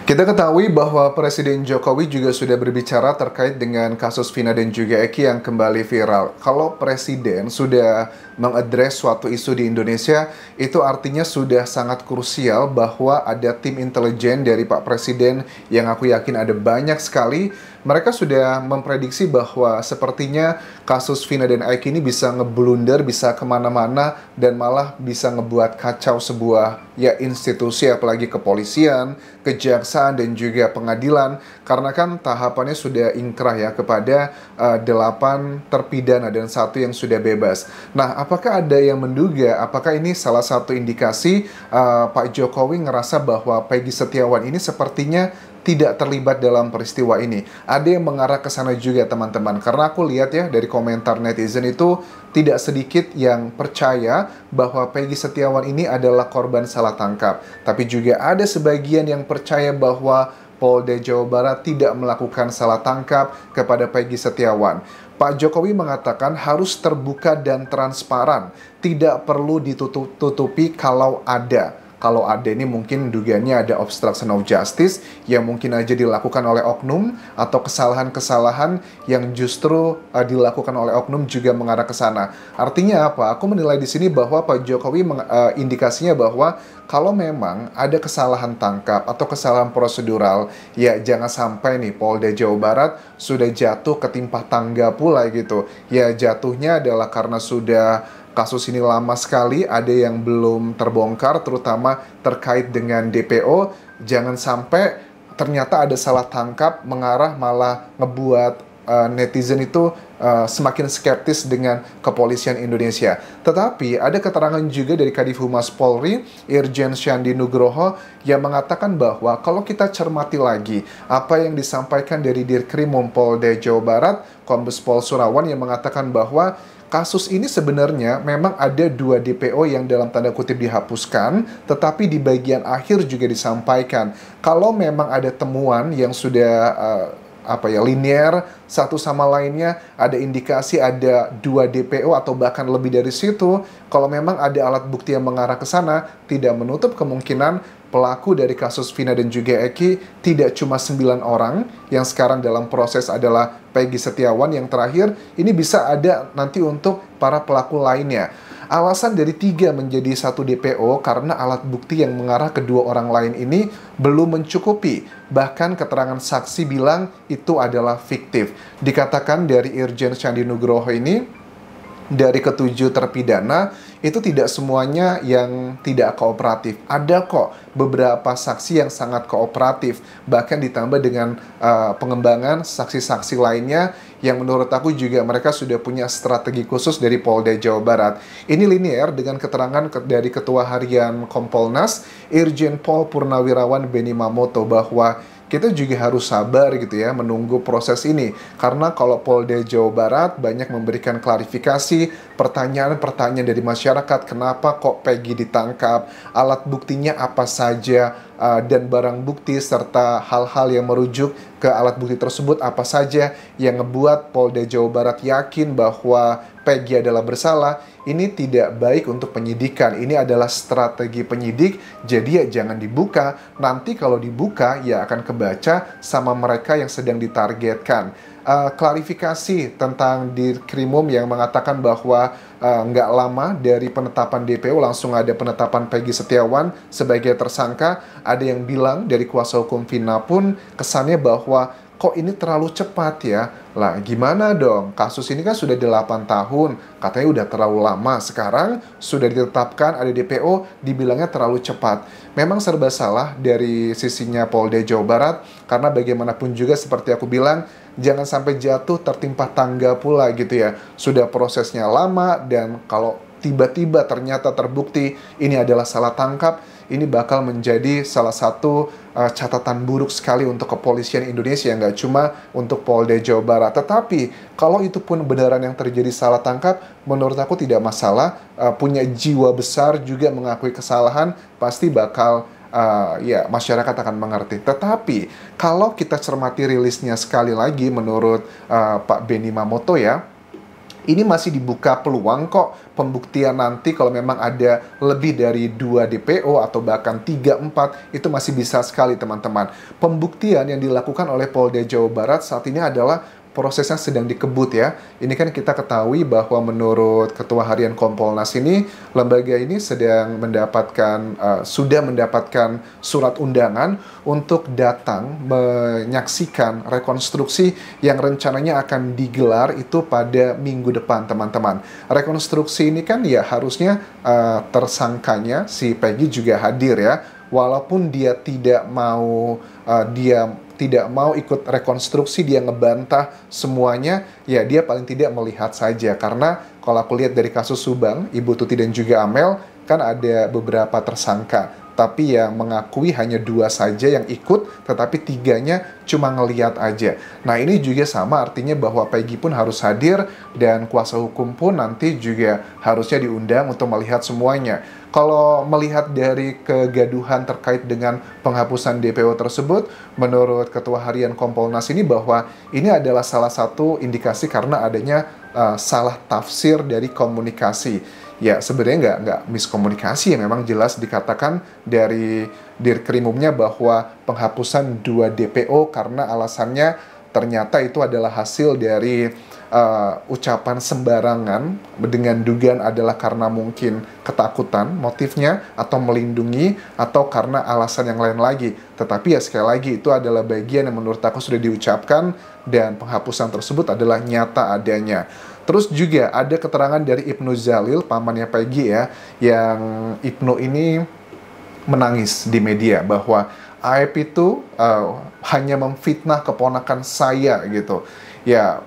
Kita ketahui bahwa Presiden Jokowi juga sudah berbicara terkait dengan kasus Vina dan juga Eki yang kembali viral. Kalau Presiden sudah mengadres suatu isu di Indonesia, itu artinya sudah sangat krusial bahwa ada tim intelijen dari Pak Presiden yang aku yakin ada banyak sekali. Mereka sudah memprediksi bahwa sepertinya kasus Vina dan Eki ini bisa ngeblunder, bisa kemana-mana, dan malah bisa ngebuat kacau sebuah institusi, apalagi kepolisian, kejaksaan, dan juga pengadilan, karena kan tahapannya sudah ingkrah ya kepada 8 terpidana dan 1 yang sudah bebas. Nah, apakah ada yang menduga apakah ini salah satu indikasi Pak Jokowi ngerasa bahwa Peggy Setiawan ini sepertinya tidak terlibat dalam peristiwa ini? Ada yang mengarah ke sana juga, teman-teman, karena aku lihat ya dari komentar netizen itu tidak sedikit yang percaya bahwa Peggy Setiawan ini adalah korban salah tangkap. Tapi juga ada sebagian yang percaya bahwa Polda Jawa Barat tidak melakukan salah tangkap kepada Peggy Setiawan. Pak Jokowi mengatakan harus terbuka dan transparan, tidak perlu ditutupi kalau ada. Kalau ada ini mungkin dugaannya ada obstruction of justice yang mungkin aja dilakukan oleh oknum, atau kesalahan-kesalahan yang justru dilakukan oleh oknum juga mengarah ke sana. Artinya apa? Aku menilai di sini bahwa Pak Jokowi indikasinya bahwa kalau memang ada kesalahan tangkap atau kesalahan prosedural, ya jangan sampai nih Polda Jawa Barat sudah jatuh ketimpa tangga pula gitu. Ya jatuhnya adalah karena sudah kasus ini lama sekali, ada yang belum terbongkar, terutama terkait dengan DPO. Jangan sampai ternyata ada salah tangkap mengarah malah ngebuat netizen itu semakin skeptis dengan kepolisian Indonesia. Tetapi ada keterangan juga dari Kadif Humas Polri, Irjen Syandi Nugroho, yang mengatakan bahwa kalau kita cermati lagi apa yang disampaikan dari Dirkrim Polda Jawa Barat, Kombes Pol Surawan, yang mengatakan bahwa kasus ini sebenarnya memang ada 2 DPO yang dalam tanda kutip dihapuskan, tetapi di bagian akhir juga disampaikan kalau memang ada temuan yang sudah linear satu sama lainnya, ada indikasi ada 2 DPO atau bahkan lebih dari situ. Kalau memang ada alat bukti yang mengarah ke sana, tidak menutup kemungkinan pelaku dari kasus Vina dan juga Eki tidak cuma 9 orang, yang sekarang dalam proses adalah Peggy Setiawan yang terakhir, ini bisa ada nanti untuk para pelaku lainnya. Alasan dari 3 menjadi 1 DPO karena alat bukti yang mengarah ke 2 orang lain ini belum mencukupi. Bahkan keterangan saksi bilang itu adalah fiktif. Dikatakan dari Irjen Syandi Nugroho ini, dari ke-7 terpidana, itu tidak semuanya yang tidak kooperatif. Ada kok beberapa saksi yang sangat kooperatif, bahkan ditambah dengan pengembangan saksi-saksi lainnya yang menurut aku juga mereka sudah punya strategi khusus dari Polda Jawa Barat. Ini linear dengan keterangan dari Ketua Harian Kompolnas, Irjen Pol Purnawirawan Benny Mamoto, bahwa kita juga harus sabar gitu ya menunggu proses ini. Karena kalau Polda Jawa Barat banyak memberikan klarifikasi, pertanyaan-pertanyaan dari masyarakat, kenapa kok Peggy ditangkap, alat buktinya apa saja, dan barang bukti serta hal-hal yang merujuk ke alat bukti tersebut apa saja yang ngebuat Polda Jawa Barat yakin bahwa Peggy adalah bersalah. Ini tidak baik untuk penyidikan. Ini adalah strategi penyidik, jadi ya jangan dibuka. Nanti kalau dibuka ya akan kebaca sama mereka yang sedang ditargetkan. Klarifikasi tentang Dirkrimum yang mengatakan bahwa nggak lama dari penetapan DPO langsung ada penetapan Peggy Setiawan sebagai tersangka. Ada yang bilang dari kuasa hukum Vina pun kesannya bahwa kok ini terlalu cepat ya. Lah gimana dong, kasus ini kan sudah 8 tahun, katanya udah terlalu lama. Sekarang sudah ditetapkan ada DPO, dibilangnya terlalu cepat. Memang serba salah dari sisinya Polda Jawa Barat, karena bagaimanapun juga seperti aku bilang, jangan sampai jatuh tertimpa tangga pula gitu ya. Sudah prosesnya lama, dan kalau tiba-tiba ternyata terbukti ini adalah salah tangkap, ini bakal menjadi salah satu catatan buruk sekali untuk kepolisian Indonesia, nggak cuma untuk Polda Jawa Barat. Tetapi kalau itu pun beneran yang terjadi salah tangkap, menurut aku tidak masalah. Punya jiwa besar juga mengakui kesalahan, pasti bakal masyarakat akan mengerti. Tetapi kalau kita cermati rilisnya sekali lagi menurut Pak Benny Mamoto ya, ini masih dibuka peluang kok pembuktian nanti kalau memang ada lebih dari 2 DPO atau bahkan 3, 4, itu masih bisa sekali teman-teman. Pembuktian yang dilakukan oleh Polda Jawa Barat saat ini adalah prosesnya sedang dikebut ya. Ini kan kita ketahui bahwa menurut Ketua Harian Kompolnas ini, lembaga ini sedang sudah mendapatkan surat undangan untuk datang menyaksikan rekonstruksi yang rencananya akan digelar itu pada minggu depan, teman-teman. Rekonstruksi ini kan ya harusnya tersangkanya si Peggy juga hadir ya. Walaupun dia tidak mau ikut rekonstruksi, dia ngebantah semuanya, ya dia paling tidak melihat saja. Karena kalau aku lihat dari kasus Subang, Ibu Tuti dan juga Amel, kan ada beberapa tersangka. Tapi yang mengakui hanya 2 saja yang ikut, tetapi 3-nya cuma ngelihat aja. Nah ini juga sama, artinya bahwa Peggy pun harus hadir, dan kuasa hukum pun nanti juga harusnya diundang untuk melihat semuanya. Kalau melihat dari kegaduhan terkait dengan penghapusan DPO tersebut, menurut Ketua Harian Kompolnas ini bahwa ini adalah salah satu indikasi karena adanya salah tafsir dari komunikasi. Ya sebenarnya nggak miskomunikasi ya, memang jelas dikatakan dari Dirkrimumnya bahwa penghapusan 2 DPO karena alasannya ternyata itu adalah hasil dari ucapan sembarangan dengan dugaan adalah karena mungkin ketakutan motifnya, atau melindungi, atau karena alasan yang lain lagi. Tetapi ya sekali lagi itu adalah bagian yang menurut aku sudah diucapkan, dan penghapusan tersebut adalah nyata adanya. Terus juga ada keterangan dari Ibnu Zalil, pamannya Peggy ya, yang Ibnu ini menangis di media bahwa Aep itu hanya memfitnah keponakan saya gitu. Ya,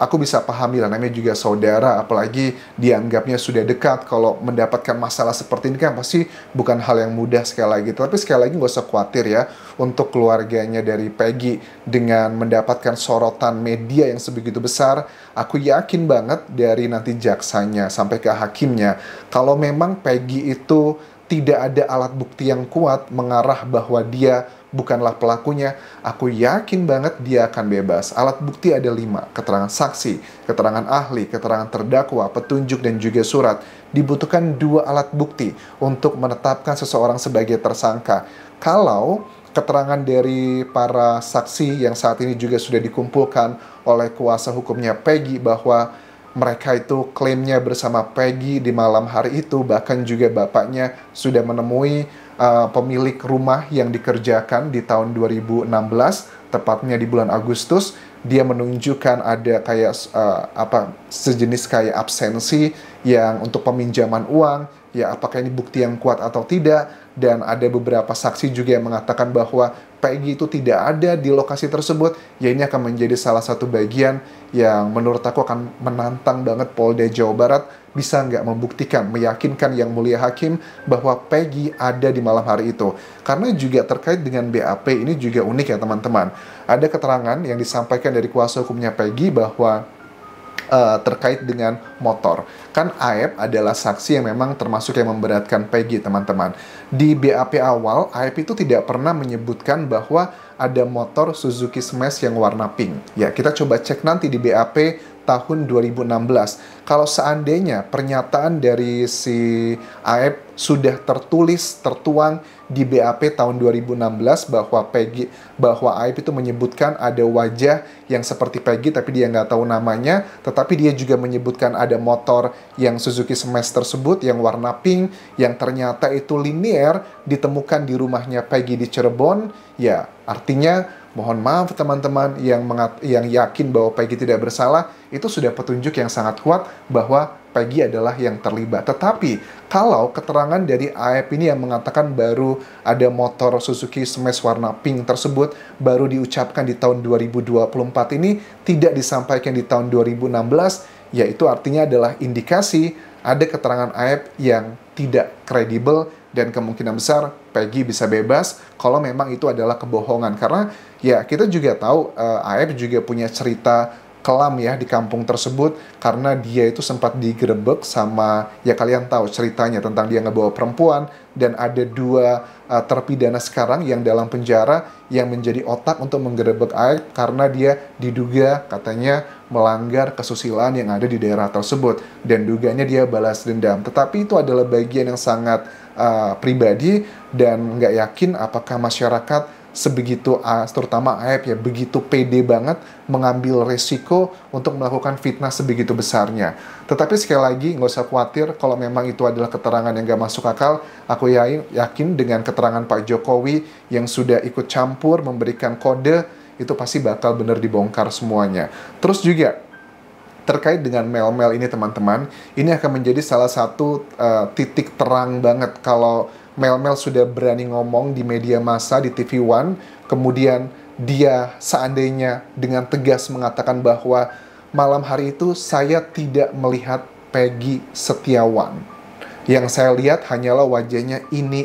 aku bisa pahami lah, namanya juga saudara, apalagi dianggapnya sudah dekat. Kalau mendapatkan masalah seperti ini kan pasti bukan hal yang mudah sekali lagi. Tapi sekali lagi nggak usah khawatir ya, untuk keluarganya dari Peggy dengan mendapatkan sorotan media yang sebegitu besar, aku yakin banget dari nanti jaksanya sampai ke hakimnya, kalau memang Peggy itu tidak ada alat bukti yang kuat mengarah bahwa dia bukanlah pelakunya, aku yakin banget dia akan bebas. Alat bukti ada 5, keterangan saksi, keterangan ahli, keterangan terdakwa, petunjuk, dan juga surat. Dibutuhkan 2 alat bukti untuk menetapkan seseorang sebagai tersangka. Kalau keterangan dari para saksi yang saat ini juga sudah dikumpulkan oleh kuasa hukumnya Peggy bahwa mereka itu klaimnya bersama Peggy di malam hari itu, bahkan juga bapaknya sudah menemui pemilik rumah yang dikerjakan di tahun 2016, tepatnya di bulan Agustus. Dia menunjukkan ada kayak sejenis kayak absensi yang untuk peminjaman uang. Ya, apakah ini bukti yang kuat atau tidak? Dan ada beberapa saksi juga yang mengatakan bahwa Peggy itu tidak ada di lokasi tersebut. Ya, ini akan menjadi salah satu bagian yang menurut aku akan menantang banget Polda Jawa Barat bisa nggak membuktikan, meyakinkan Yang Mulia Hakim bahwa Peggy ada di malam hari itu. Karena juga terkait dengan BAP ini juga unik ya teman-teman. Ada keterangan yang disampaikan dari kuasa hukumnya Peggy bahwa terkait dengan motor. Kan Aep adalah saksi yang memang termasuk yang memberatkan Peggy, teman-teman. Di BAP awal, Aep itu tidak pernah menyebutkan bahwa ada motor Suzuki Smash yang warna pink. Ya, kita coba cek nanti di BAP tahun 2016. Kalau seandainya pernyataan dari si Aep sudah tertuang di BAP tahun 2016 bahwa Aep itu menyebutkan ada wajah yang seperti Peggy tapi dia nggak tahu namanya, tetapi dia juga menyebutkan ada motor yang Suzuki Smash tersebut yang warna pink yang ternyata itu linear ditemukan di rumahnya Peggy di Cirebon. Ya, artinya mohon maaf teman-teman yang yakin bahwa Peggy tidak bersalah, itu sudah petunjuk yang sangat kuat bahwa Peggy adalah yang terlibat. Tetapi kalau keterangan dari Aep ini yang mengatakan baru ada motor Suzuki Smash warna pink tersebut baru diucapkan di tahun 2024 ini, tidak disampaikan di tahun 2016, ya itu artinya adalah indikasi ada keterangan Aep yang tidak kredibel, dan kemungkinan besar Peggy bisa bebas kalau memang itu adalah kebohongan. Karena ya kita juga tahu Aep juga punya cerita kelam ya di kampung tersebut, karena dia itu sempat digerebek sama, ya kalian tahu ceritanya tentang dia ngebawa perempuan, dan ada 2 terpidana sekarang yang dalam penjara yang menjadi otak untuk menggerebek Aep karena dia diduga katanya melanggar kesusilaan yang ada di daerah tersebut dan dugaannya dia balas dendam. Tetapi itu adalah bagian yang sangat pribadi dan nggak yakin apakah masyarakat sebegitu, terutama Aep ya, begitu pede banget mengambil resiko untuk melakukan fitnah sebegitu besarnya. Tetapi sekali lagi nggak usah khawatir kalau memang itu adalah keterangan yang nggak masuk akal. Aku yakin dengan keterangan Pak Jokowi yang sudah ikut campur memberikan kode, itu pasti bakal benar dibongkar semuanya. Terus juga terkait dengan Mel-Mel ini teman-teman, ini akan menjadi salah satu titik terang banget kalau Mel-Mel sudah berani ngomong di media massa, di TV One, kemudian dia seandainya dengan tegas mengatakan bahwa malam hari itu saya tidak melihat Peggy Setiawan. Yang saya lihat hanyalah wajahnya ini,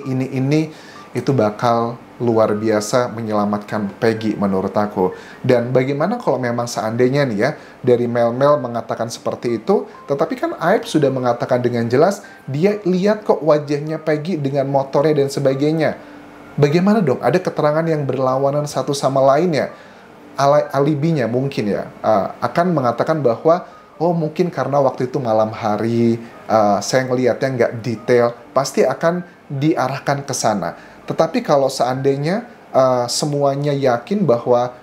itu bakal luar biasa menyelamatkan Peggy menurut aku. Dan bagaimana kalau memang seandainya nih ya, dari Mel-Mel mengatakan seperti itu, tetapi kan Aep sudah mengatakan dengan jelas, dia lihat kok wajahnya Peggy dengan motornya dan sebagainya. Bagaimana dong? Ada keterangan yang berlawanan satu sama lainnya. Alibinya mungkin ya, akan mengatakan bahwa, oh mungkin karena waktu itu malam hari, saya ngelihatnya nggak detail, pasti akan diarahkan ke sana. Tetapi kalau seandainya semuanya yakin bahwa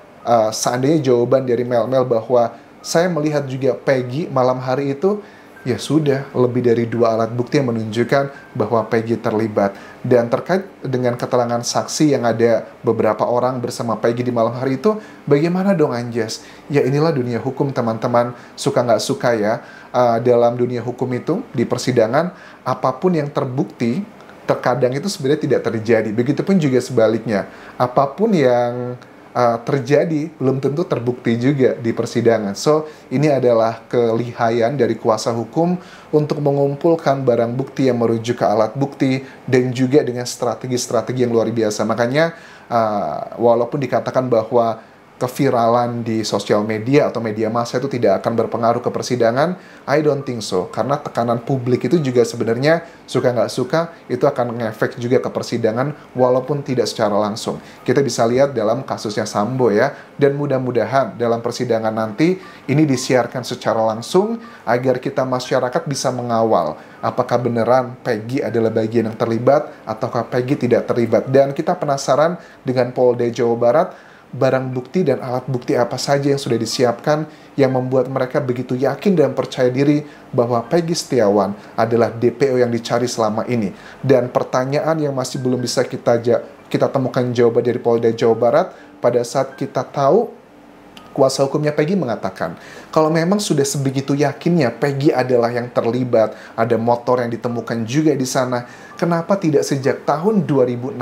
seandainya jawaban dari Mel-Mel bahwa saya melihat juga Peggy malam hari itu, ya sudah, lebih dari 2 alat bukti yang menunjukkan bahwa Peggy terlibat. Dan terkait dengan keterangan saksi yang ada beberapa orang bersama Peggy di malam hari itu, bagaimana dong Anjas? Ya inilah dunia hukum teman-teman, suka nggak suka ya. Dalam dunia hukum itu, di persidangan, apapun yang terbukti, terkadang itu sebenarnya tidak terjadi. Begitupun juga sebaliknya. Apapun yang terjadi belum tentu terbukti juga di persidangan. So, ini adalah kelihayan dari kuasa hukum untuk mengumpulkan barang bukti yang merujuk ke alat bukti dan juga dengan strategi-strategi yang luar biasa. Makanya, walaupun dikatakan bahwa keviralan di sosial media atau media massa itu tidak akan berpengaruh ke persidangan, I don't think so. Karena tekanan publik itu juga sebenarnya suka nggak suka, itu akan ngefek juga ke persidangan walaupun tidak secara langsung. Kita bisa lihat dalam kasusnya Sambo ya, dan mudah-mudahan dalam persidangan nanti ini disiarkan secara langsung agar kita masyarakat bisa mengawal apakah beneran Peggy adalah bagian yang terlibat ataukah Peggy tidak terlibat. Dan kita penasaran dengan Polda Jawa Barat, barang bukti dan alat bukti apa saja yang sudah disiapkan yang membuat mereka begitu yakin dan percaya diri bahwa Peggy Setiawan adalah DPO yang dicari selama ini. Dan pertanyaan yang masih belum bisa kita temukan jawaban dari Polda Jawa Barat pada saat kita tahu kuasa hukumnya Peggy mengatakan, kalau memang sudah sebegitu yakinnya Peggy adalah yang terlibat, ada motor yang ditemukan juga di sana, kenapa tidak sejak tahun 2016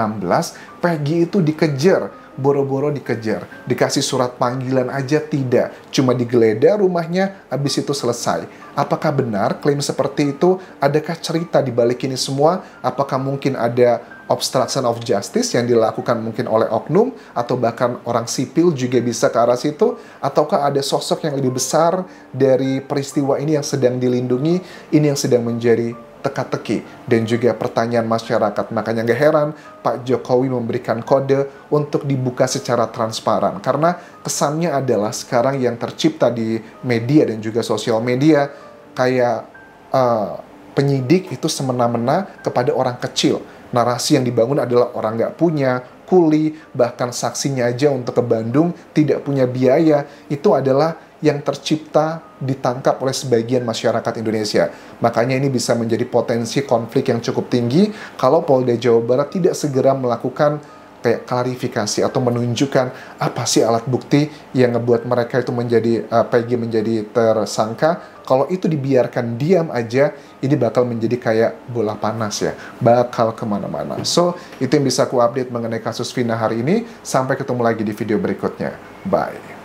Peggy itu dikejar, boro-boro dikejar, dikasih surat panggilan aja tidak, cuma digeledah rumahnya, habis itu selesai. Apakah benar klaim seperti itu? Adakah cerita di balik ini semua? Apakah mungkin ada obstruction of justice yang dilakukan mungkin oleh oknum atau bahkan orang sipil juga bisa ke arah situ, ataukah ada sosok yang lebih besar dari peristiwa ini yang sedang dilindungi, ini yang sedang menjadi teka-teki dan juga pertanyaan masyarakat. Makanya nggak heran Pak Jokowi memberikan kode untuk dibuka secara transparan, karena kesannya adalah sekarang yang tercipta di media dan juga sosial media kayak penyidik itu semena-mena kepada orang kecil. Narasi yang dibangun adalah orang nggak punya, kuli, bahkan saksinya aja untuk ke Bandung tidak punya biaya. Itu adalah yang tercipta ditangkap oleh sebagian masyarakat Indonesia. Makanya ini bisa menjadi potensi konflik yang cukup tinggi kalau Polda Jawa Barat tidak segera melakukan kayak klarifikasi atau menunjukkan apa sih alat bukti yang ngebuat mereka itu menjadi Peggy menjadi tersangka. Kalau itu dibiarkan diam aja, ini bakal menjadi kayak bola panas ya, bakal kemana-mana. So, itu yang bisa aku update mengenai kasus Vina hari ini. Sampai ketemu lagi di video berikutnya. Bye.